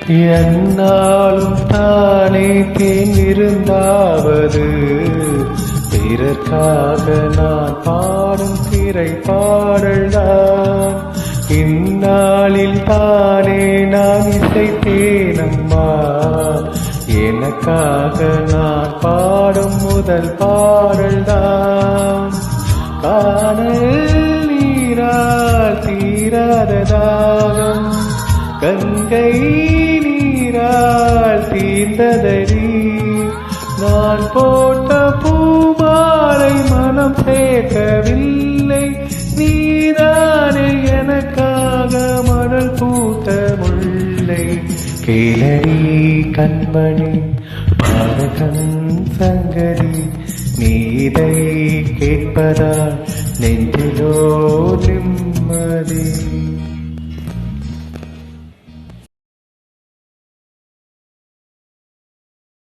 என்னாலும் தானே தேர்ந்திருந்தாவது பிறர்க்காக நான் பாடும் திரை பாடல்தான். இந்நாளில் தானே நான் இசைத்தேனம்மா, எனக்காக நான் பாடும் முதல் பாடல்தான். காணல் நீரால் தீராத தாகம் கங்கை நீரால் தீர்ந்ததடி. நான் போட்ட பூமாலை மனம் சேர்க்கவில்லை, நீதானே எனக்காக மணல் பூத்த முல்லை. கேளடி கண்மணி பாரகன் சங்கரி, நீதை கேட்பதால் நெஞ்சிலோ நிம்மதி.